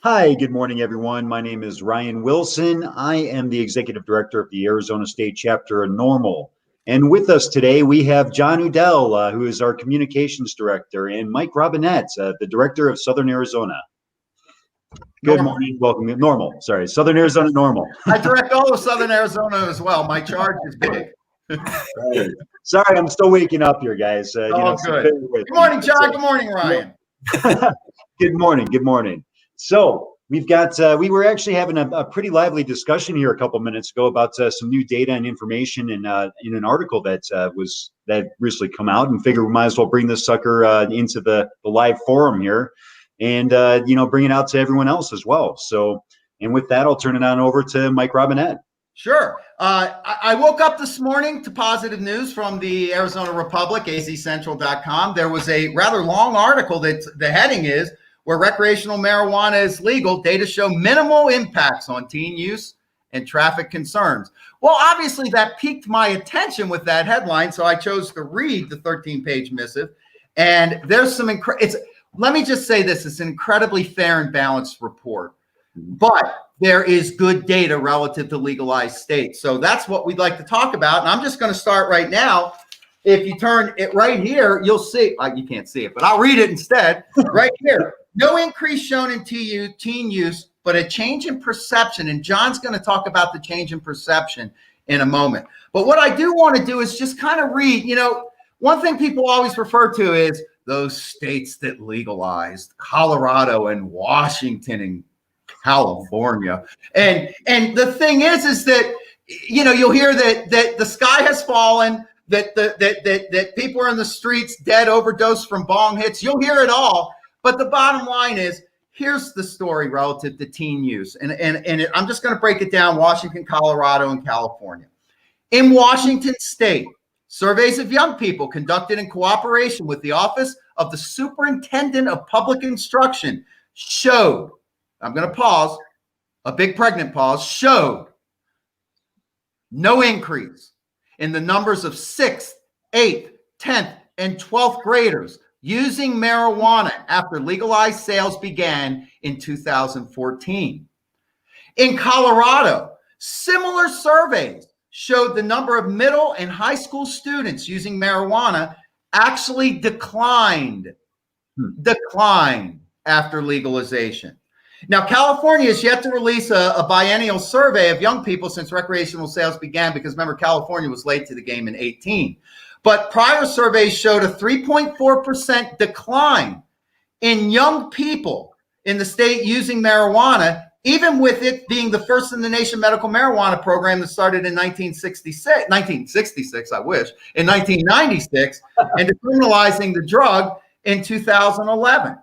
Hi, good morning, everyone. My name is Ryan Wilson. I am the Executive Director of the Arizona State Chapter of NORML. And with us today, we have John Udell, who is our Communications Director, and Mike Robinette, the Director of Southern Arizona. Good NORML. morning. Welcome. NORML. Sorry, Southern Arizona NORML. I direct all of Southern Arizona as well. My charge is big. Right. Sorry, I'm still waking up here, guys. Good. So Good morning, John. Good morning, Ryan. Good morning. Good morning. So we've got, we were actually having a pretty lively discussion here a couple minutes ago about some new data and information in an article that recently come out, and figure we might as well bring this sucker into the live forum here, and bring it out to everyone else as well. So, and with that, I'll turn it on over to Mike Robinette. Sure. I woke up this morning to positive news from the Arizona Republic, azcentral.com. There was a rather long article that the heading is, "Where recreational marijuana is legal, data show minimal impacts on teen use and traffic concerns." Well, obviously that piqued my attention with that headline, so I chose to read the 13-page missive. And there's some let me just say this, it's an incredibly fair and balanced report, but there is good data relative to legalized states. So that's what we'd like to talk about. And I'm just going to start right now. If you turn it right here, you'll see, you can't see it, but I'll read it instead. Right here, no increase shown in teen use, but a change in perception. And John's going to talk about the change in perception in a moment. But what I do want to do is just kind of read, one thing people always refer to is those states that legalized, Colorado and Washington and California. And the thing is that, you'll hear that the sky has fallen, that people are in the streets dead, overdosed from bong hits. You'll hear it all. But the bottom line is, here's the story relative to teen use. And I'm just going to break it down: Washington, Colorado, and California. In Washington State, surveys of young people conducted in cooperation with the Office of the Superintendent of Public Instruction showed, I'm going to pause, a big pregnant pause, showed no increase in the numbers of 6th, 8th, 10th, and 12th graders using marijuana after legalized sales began in 2014. In Colorado, similar surveys showed the number of middle and high school students using marijuana actually declined after legalization. Now, California has yet to release a biennial survey of young people since recreational sales began, because remember, California was late to the game in 2018. But prior surveys showed a 3.4% decline in young people in the state using marijuana, even with it being the first in the nation medical marijuana program that started in 1966, I wish, in 1996, and decriminalizing the drug in 2011.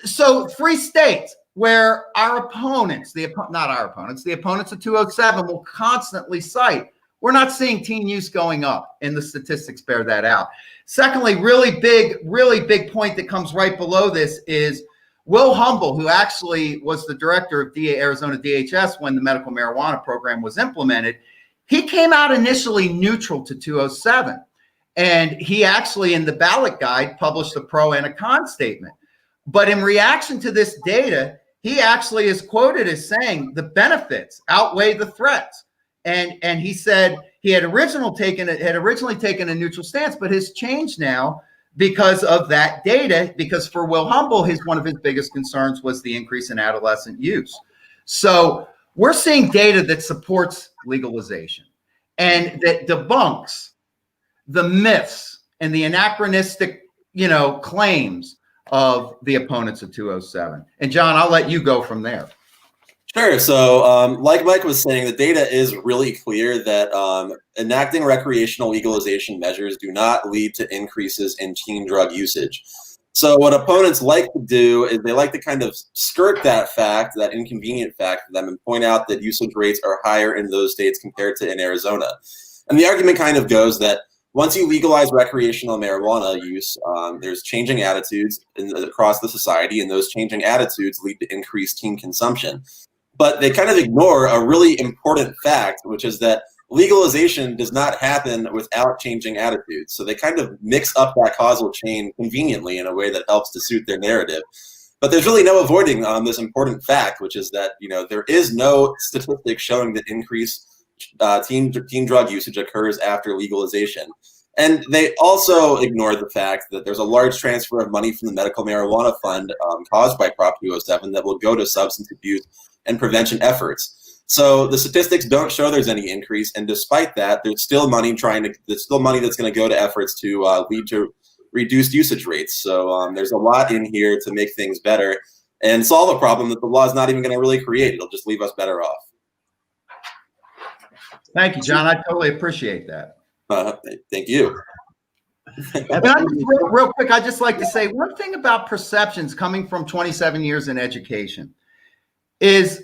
So 3 states where our opponents, the opponents of 207 will constantly cite, we're not seeing teen use going up, and the statistics bear that out. Secondly, really big point that comes right below this is Will Humble, who actually was the director of Arizona DHS when the medical marijuana program was implemented. He came out initially neutral to 207, and he actually, in the ballot guide, published a pro and a con statement. But in reaction to this data, he actually is quoted as saying the benefits outweigh the threats. And he said he had originally taken a neutral stance, but has changed now because of that data, because for Will Humble, one of his biggest concerns was the increase in adolescent use. So we're seeing data that supports legalization and that debunks the myths and the anachronistic, claims of the opponents of 207. And John, I'll let you go from there. Sure. So like Mike was saying, the data is really clear that enacting recreational legalization measures do not lead to increases in teen drug usage. So what opponents like to do is they like to kind of skirt that fact, that inconvenient fact for them, and point out that usage rates are higher in those states compared to in Arizona. And the argument kind of goes that once you legalize recreational marijuana use, there's changing attitudes across the society, and those changing attitudes lead to increased teen consumption. But they kind of ignore a really important fact, which is that legalization does not happen without changing attitudes. So they kind of mix up that causal chain conveniently in a way that helps to suit their narrative. But there's really no avoiding this important fact, which is that there is no statistic showing that increased teen drug usage occurs after legalization. And they also ignored the fact that there's a large transfer of money from the medical marijuana fund caused by Prop 207 that will go to substance abuse and prevention efforts. So the statistics don't show there's any increase, and despite that, there's still money that's going to go to efforts to lead to reduced usage rates. So there's a lot in here to make things better and solve a problem that the law is not even going to really create. It'll just leave us better off. Thank you, John. I totally appreciate that. Thank you. Real quick, I'd just like to say one thing about perceptions coming from 27 years in education is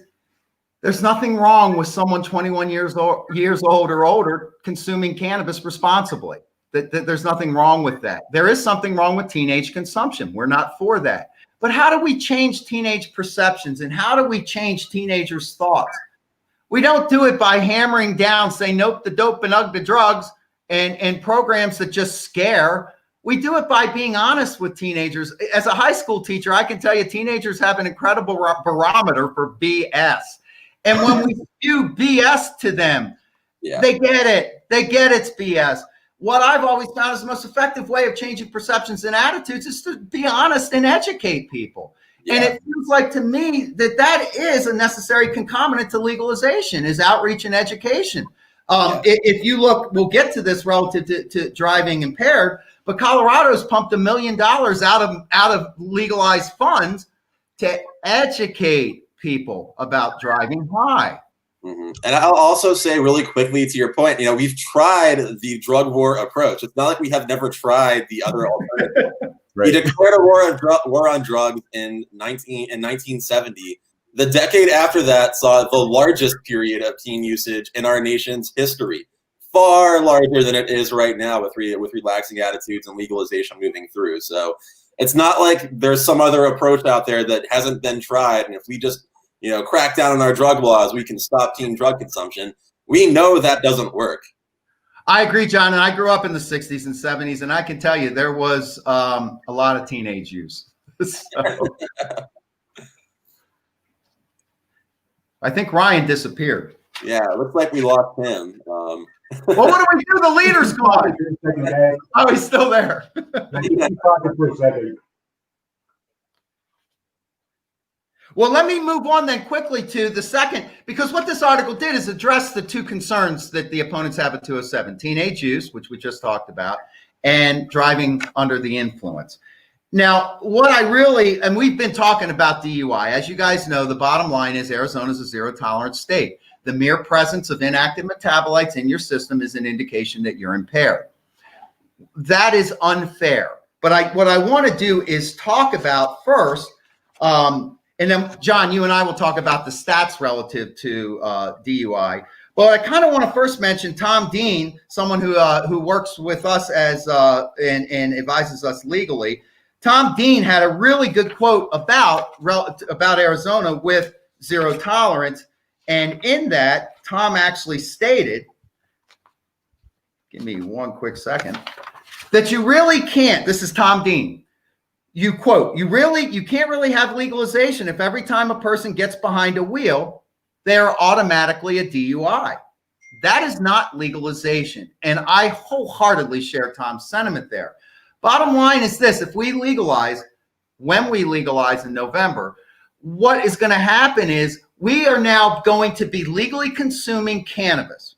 there's nothing wrong with someone 21 years old or older consuming cannabis responsibly. There's nothing wrong with that. There is something wrong with teenage consumption. We're not for that. But how do we change teenage perceptions, and how do we change teenagers' thoughts? We don't do it by hammering down, saying, nope, the dope and ugh the drugs, and programs that just scare. We do it by being honest with teenagers. As a high school teacher, I can tell you teenagers have an incredible barometer for BS. And when we spew BS to them, they get it. They get it's BS. What I've always found is the most effective way of changing perceptions and attitudes is to be honest and educate people. Yeah. And it feels like to me that is a necessary concomitant to legalization, is outreach and education. If you look, we'll get to this relative to driving impaired, but Colorado's pumped $1 million out of legalized funds to educate people about driving high. Mm-hmm. And I'll also say really quickly to your point, we've tried the drug war approach. It's not like we have never tried the other alternative. Right. We declared a war on drugs in 1970. The decade after that saw the largest period of teen usage in our nation's history, far larger than it is right now with relaxing attitudes and legalization moving through. So it's not like there's some other approach out there that hasn't been tried. And if we just, crack down on our drug laws, we can stop teen drug consumption. We know that doesn't work. I agree, John. And I grew up in the 60s and 70s, and I can tell you there was a lot of teenage use. So. I think Ryan disappeared. Yeah, it looks like we lost him. Well, what do we do? The leader's gone. Oh, he's still there. Well, let me move on then quickly to the second, because what this article did is address the two concerns that the opponents have at 207, teenage use, which we just talked about, and driving under the influence. Now, and we've been talking about DUI. As you guys know, the bottom line is Arizona is a zero-tolerance state. The mere presence of inactive metabolites in your system is an indication that you're impaired. That is unfair. But what I want to do is talk about first, and then, John, you and I will talk about the stats relative to DUI. But I kind of want to first mention Tom Dean, someone who works with us and advises us legally. Tom Dean had a really good quote about Arizona with zero tolerance. And in that, Tom actually stated, give me one quick second, that you really can't, this is Tom Dean, you quote, you can't really have legalization if every time a person gets behind a wheel, they are automatically a DUI. That is not legalization. And I wholeheartedly share Tom's sentiment there. Bottom line is this: when we legalize in November, what is going to happen is we are now going to be legally consuming cannabis.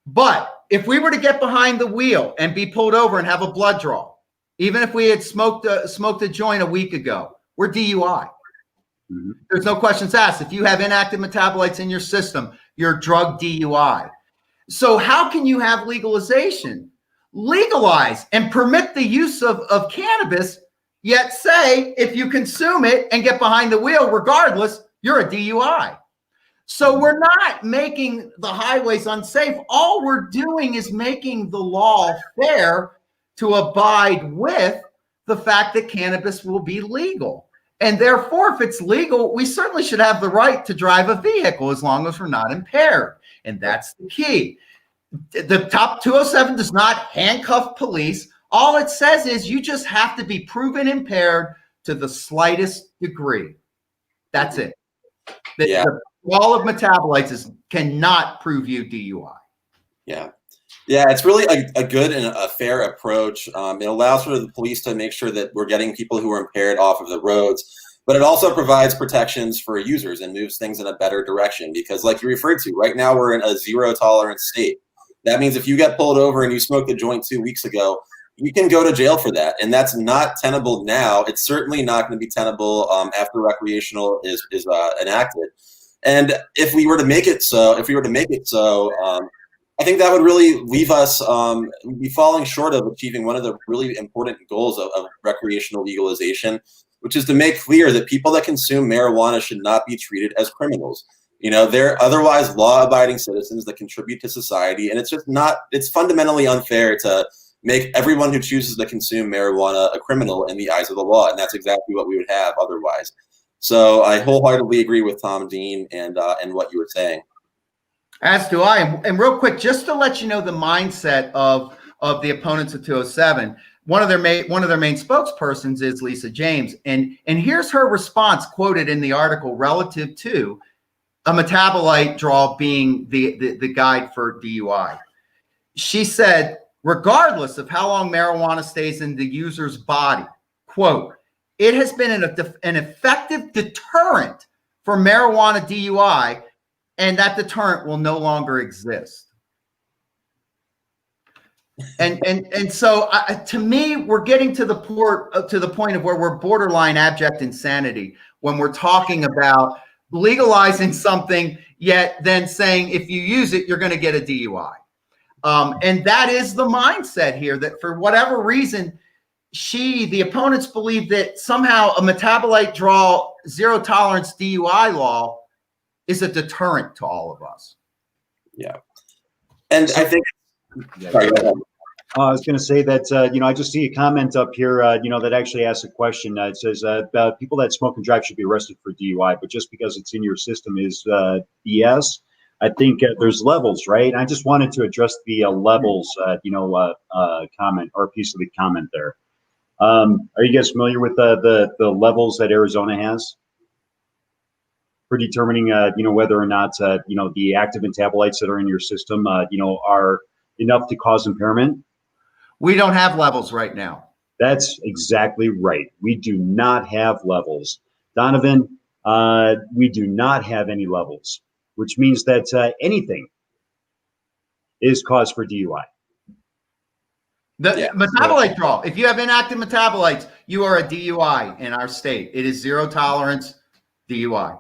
But if we were to get behind the wheel and be pulled over and have a blood draw, even if we had smoked a joint a week ago, we're DUI. Mm-hmm. There's no questions asked. If you have inactive metabolites in your system, you're drug DUI. So how can you have legalization? Legalize and permit the use of cannabis, yet say if you consume it and get behind the wheel, regardless, you're a DUI. So we're not making the highways unsafe. All we're doing is making the law fair to abide with the fact that cannabis will be legal. And therefore, if it's legal, we certainly should have the right to drive a vehicle as long as we're not impaired. And that's the key. The Top 207 does not handcuff police. All it says is you just have to be proven impaired to the slightest degree. That's it. Yeah. The wall of metabolites cannot prove you DUI. Yeah. Yeah, it's really a good and a fair approach. It allows for the police to make sure that we're getting people who are impaired off of the roads, but it also provides protections for users and moves things in a better direction because, like you referred to, right now we're in a zero tolerance state. That means if you get pulled over and you smoked a joint 2 weeks ago, you can go to jail for that, and that's not tenable now. It's certainly not going to be tenable after recreational is enacted. And if we were to make it so, I think that would really leave us be falling short of achieving one of the really important goals of recreational legalization, which is to make clear that people that consume marijuana should not be treated as criminals. You know, they're otherwise law-abiding citizens that contribute to society, and it's fundamentally unfair to make everyone who chooses to consume marijuana a criminal in the eyes of the law, and that's exactly what we would have otherwise. So I wholeheartedly agree with Tom Dean and what you were saying. As do I. And real quick, just to let you know the mindset of the opponents of 207, one of their main spokespersons is Lisa James. And here's her response quoted in the article relative to a metabolite draw being the guide for DUI. She said, regardless of how long marijuana stays in the user's body, quote, it has been an effective deterrent for marijuana DUI, and that deterrent will no longer exist. And so to me, we're getting to the point of where we're borderline abject insanity when we're talking about legalizing something, yet then saying if you use it, you're going to get a DUI. And that is the mindset here, that for whatever reason, the opponents believe that somehow a metabolite draw zero tolerance DUI law is a deterrent to all of us. Yeah. And I think, sorry, go ahead. I was going to say that, I just see a comment up here, that actually asks a question. It says, people that smoke and drive should be arrested for DUI, but just because it's in your system is BS. I think there's levels, right? And I just wanted to address the levels, comment or piece of the comment there. Are you guys familiar with the levels that Arizona has for determining, whether or not, the active metabolites that are in your system, are enough to cause impairment? We don't have levels right now. That's exactly right. We do not have levels. Donovan, we do not have any levels, which means that anything is cause for DUI. Metabolite draw. If you have inactive metabolites, you are a DUI in our state. It is zero tolerance DUI.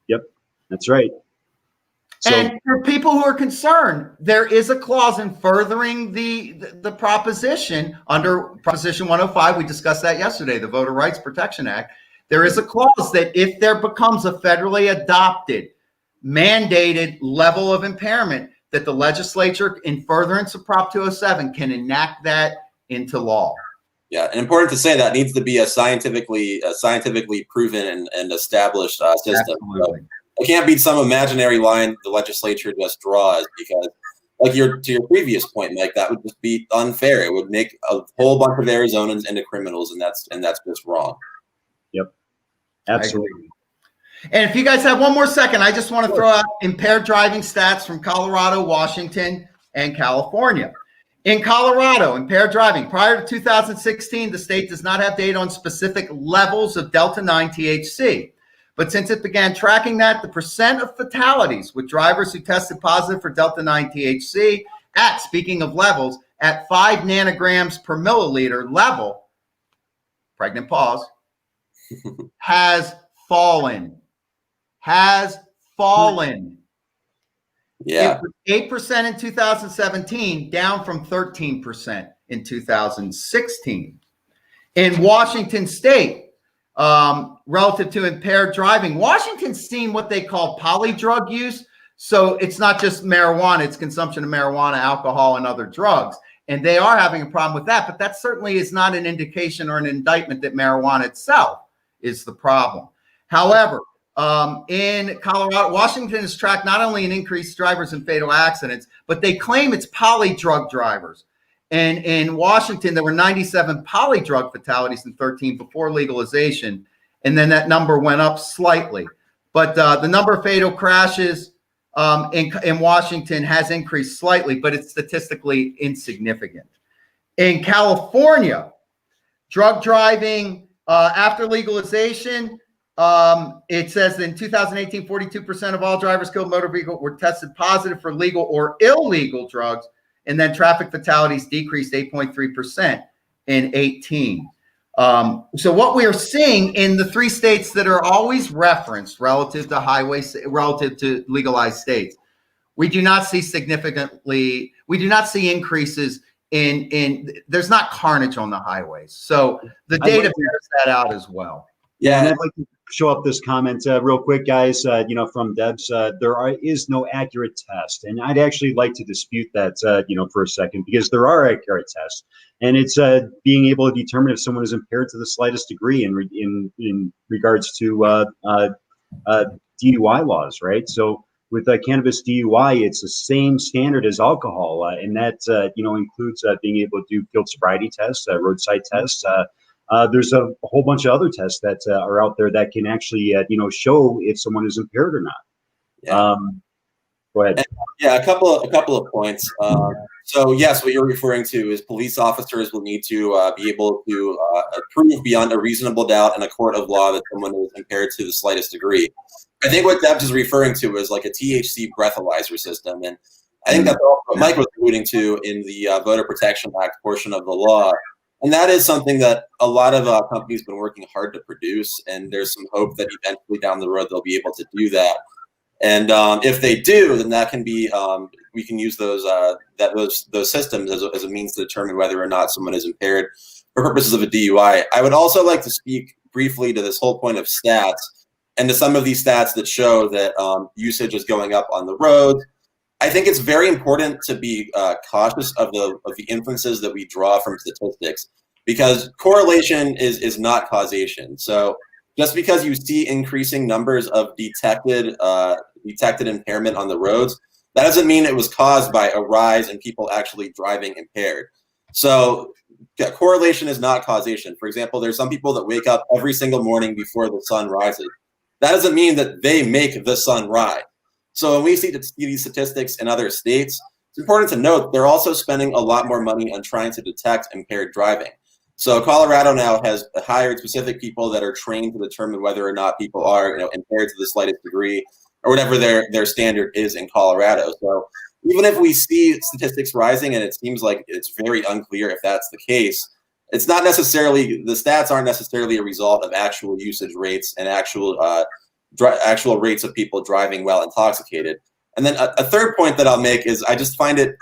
Yep, that's right. So, and for people who are concerned, there is a clause in furthering the proposition under Proposition 105. We discussed that yesterday, the Voter Rights Protection Act. There is a clause that if there becomes a federally adopted, mandated level of impairment, that the legislature, in furtherance of Prop 207, can enact that into law. Yeah, and important to say that needs to be a scientifically proven and established system. Absolutely. So it can't be some imaginary line the legislature just draws, because, to your previous point, Mike, that would just be unfair. It would make a whole bunch of Arizonans into criminals, and that's just wrong. Yep, absolutely. And if you guys have one more second, I just want to throw out impaired driving stats from Colorado, Washington, and California. In Colorado, impaired driving, prior to 2016, the state does not have data on specific levels of Delta-9 THC. But since it began tracking that, the percent of fatalities with drivers who tested positive for Delta-9 THC speaking of levels, at 5 nanograms per milliliter level, pregnant pause, has fallen. Yeah. It was 8% in 2017, down from 13% in 2016. In Washington State, relative to impaired driving, Washington's seen what they call polydrug use. So it's not just marijuana, it's consumption of marijuana, alcohol, and other drugs. And they are having a problem with that, but that certainly is not an indication or an indictment that marijuana itself is the problem. However, in Colorado, Washington has tracked not only an increased drivers in fatal accidents, but they claim it's polydrug drivers. And in Washington, there were 97 polydrug fatalities in 2013 before legalization. and then that number went up slightly. But the number of fatal crashes in Washington has increased slightly, but it's statistically insignificant. In California, drug driving after legalization, it says in 2018, 42% of all drivers killed in motor vehicle were tested positive for legal or illegal drugs, and then traffic fatalities decreased 8.3% in 18. So what we are seeing in the 3 states that are always referenced relative to relative to legalized states, we do not see increases in there's not carnage on the highways. So the data bears that out as well. Yeah, and I'd like to show up this comment real quick, guys. From Debs, there is no accurate test, and I'd actually like to dispute that, for a second, because there are accurate tests, and it's being able to determine if someone is impaired to the slightest degree in regards to DUI laws, right? So with cannabis DUI, it's the same standard as alcohol, and that includes being able to do field sobriety tests, roadside tests. There's a whole bunch of other tests that are out there that can actually, show if someone is impaired or not. Yeah. Go ahead. Yeah, a couple of points. So yes, what you're referring to is police officers will need to be able to prove beyond a reasonable doubt in a court of law that someone is impaired to the slightest degree. I think what Debs is referring to is like a THC breathalyzer system, and I think that's what Mike was alluding to in the Voter Protection Act portion of the law. And that is something that a lot of companies have been working hard to produce, and there's some hope that eventually down the road they'll be able to do that. And if they do, then that can be we can use those systems as a means to determine whether or not someone is impaired for purposes of a DUI. I would also like to speak briefly to this whole point of stats and to some of these stats that show that usage is going up on the roads. I think it's very important to be cautious of the inferences that we draw from statistics, because correlation is not causation. So just because you see increasing numbers of detected impairment on the roads, that doesn't mean it was caused by a rise in people actually driving impaired. So yeah, correlation is not causation. For example, there's some people that wake up every single morning before the sun rises. That doesn't mean that they make the sun rise. So when we see these statistics in other states, it's important to note they're also spending a lot more money on trying to detect impaired driving. So Colorado now has hired specific people that are trained to determine whether or not people are impaired to the slightest degree, or whatever their standard is in Colorado. So even if we see statistics rising, and it seems like it's very unclear if that's the case, it's not necessarily, the stats aren't necessarily a result of actual usage rates and actual rates of people driving while intoxicated. And then a third point that I'll make is I find it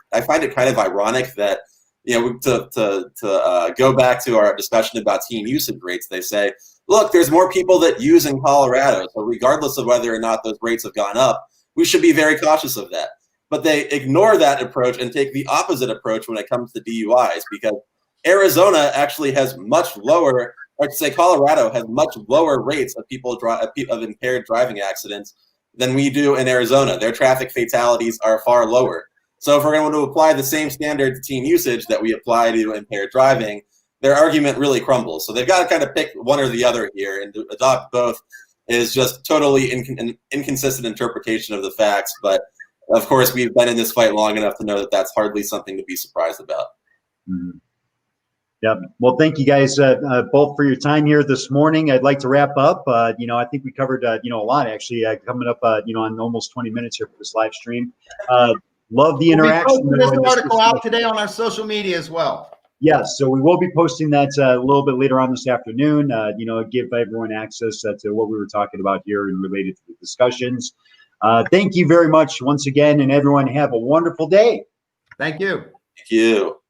kind of ironic that to go back to our discussion about teen usage rates, they say, look, there's more people that use in Colorado, so regardless of whether or not those rates have gone up, we should be very cautious of that. But they ignore that approach and take the opposite approach when it comes to DUIs, because Arizona actually has much lower, or to say Colorado has much lower rates of people of impaired driving accidents than we do in Arizona. Their traffic fatalities are far lower. So if we're going to apply the same standard to teen usage that we apply to impaired driving, their argument really crumbles. So they've got to kind of pick one or the other here, and to adopt both is just totally inconsistent interpretation of the facts. But of course, we've been in this fight long enough to know that that's hardly something to be surprised about. Mm-hmm. Yep. Well, thank you guys both for your time here this morning. I'd like to wrap up. I think we covered a lot actually. Coming up, on almost 20 minutes here for this live stream. Love the interaction. We'll be posting this article out today on our social media as well. Yes, so we will be posting that a little bit later on this afternoon. Give everyone access to what we were talking about here and related to the discussions. Thank you very much once again, and everyone have a wonderful day. Thank you. Thank you.